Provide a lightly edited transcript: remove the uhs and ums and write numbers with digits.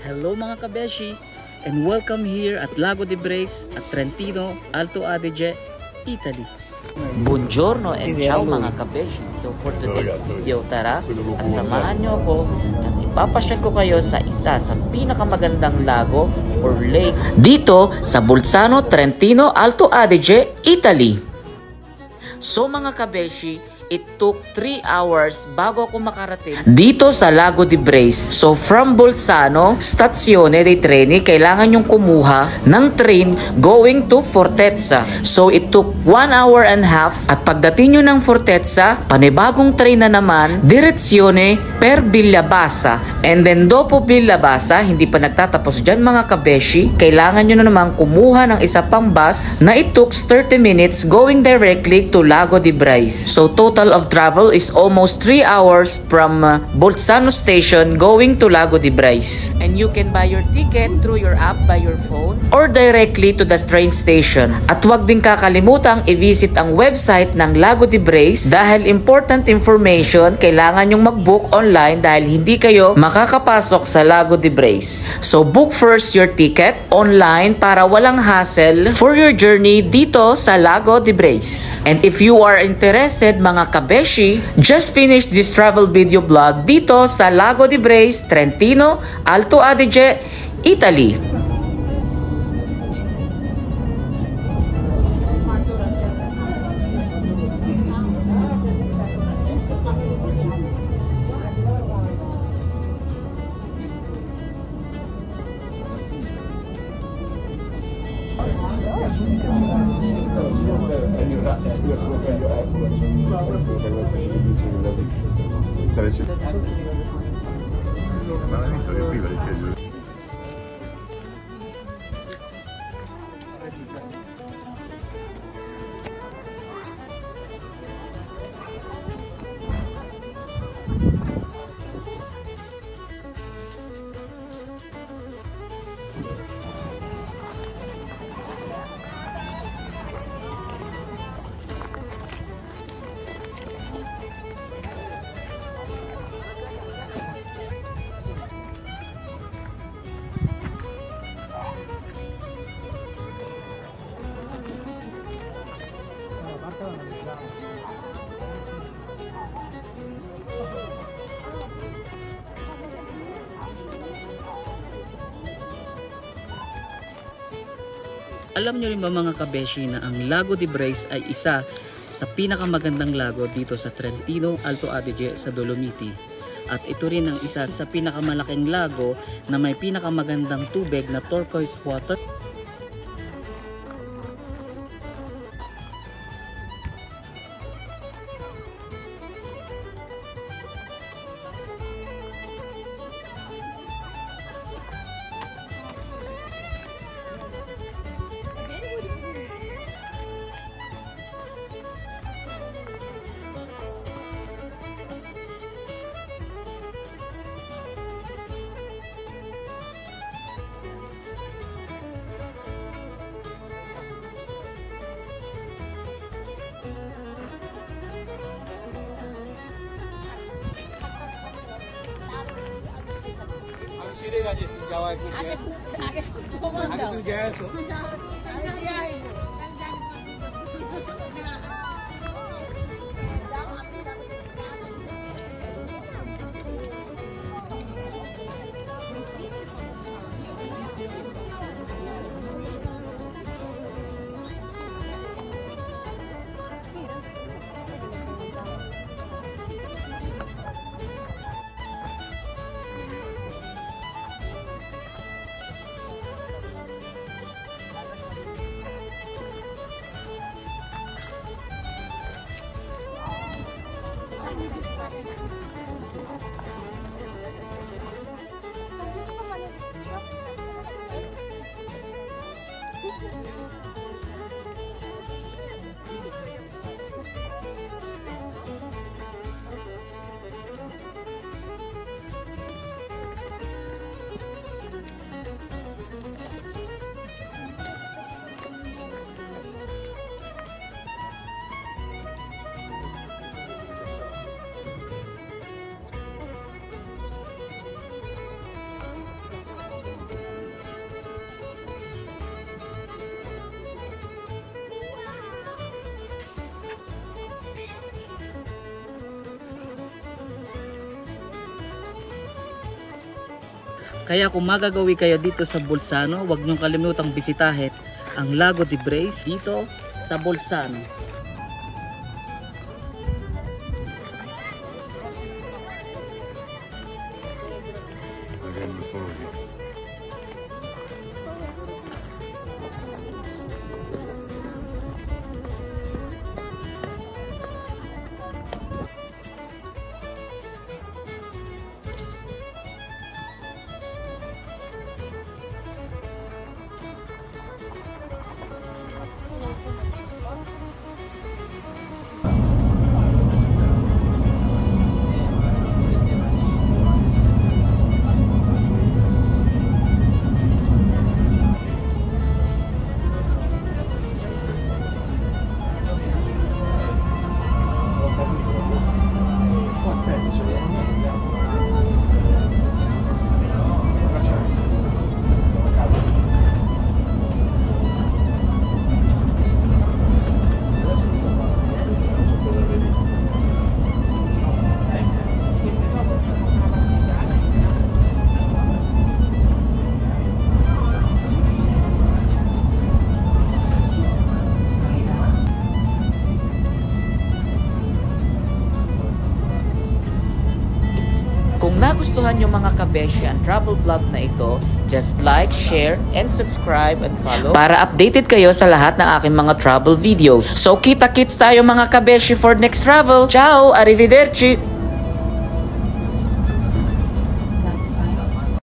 Hello mga kabeshi, and welcome here at Lago di Brace at Trentino, Alto Adige, Italy. Buongiorno and ciao mga kabeshi. So for today's video, tara at samahan nyo ako at ipapasyal ko kayo sa isa sa pinakamagandang lago or lake dito sa Bolzano, Trentino, Alto Adige, Italy. So mga kabeshi, it took 3 hours bago ako makarating dito sa Lago di Brace. So from Bolzano, Stazione dei Treni, kailangan yung kumuha ng train going to Fortezza. So it took 1 hour and a half at pagdating nyo ng Fortezza, panibagong train na naman, direzione per Villabassa. And then dopo Villabassa, hindi pa nagtatapos dyan mga kabeshi, kailangan nyo na naman kumuha ng isa pang bus na it took 30 minutes going directly to Lago di Brace. So total of travel is almost 3 hours from Bolzano station going to Lago di Brace. And you can buy your ticket through your app by your phone or directly to the train station. At huwag din kakalimutang i-visit ang website ng Lago di Brace dahil important information, kailangan yung mag-book online dahil hindi kayo makakapasok sa Lago di Brace. So book first your ticket online para walang hassle for your journey dito sa Lago di Brace. And if you are interested mga kabeshi, just finish this travel video vlog dito sa Lago di Brace, Trentino, Alto Adige, Italy. Alam nyo rin ba mga kabeshi na ang Lago di Brace ay isa sa pinakamagandang lago dito sa Trentino, Alto Adige sa Dolomiti. At ito rin ang isa sa pinakamalaking lago na may pinakamagandang tubig na turquoise water. Kaya kung magagawi kayo dito sa Bolzano, huwag niyong kalimutang bisitahin ang Lago de Brace dito sa Bolzano. Kung nagustuhan nyo mga kabeshi ang travel vlog na ito, just like, share, and subscribe and follow para updated kayo sa lahat ng aking mga travel videos. So kita-kits tayo mga kabeshi for next travel. Ciao! Arrivederci!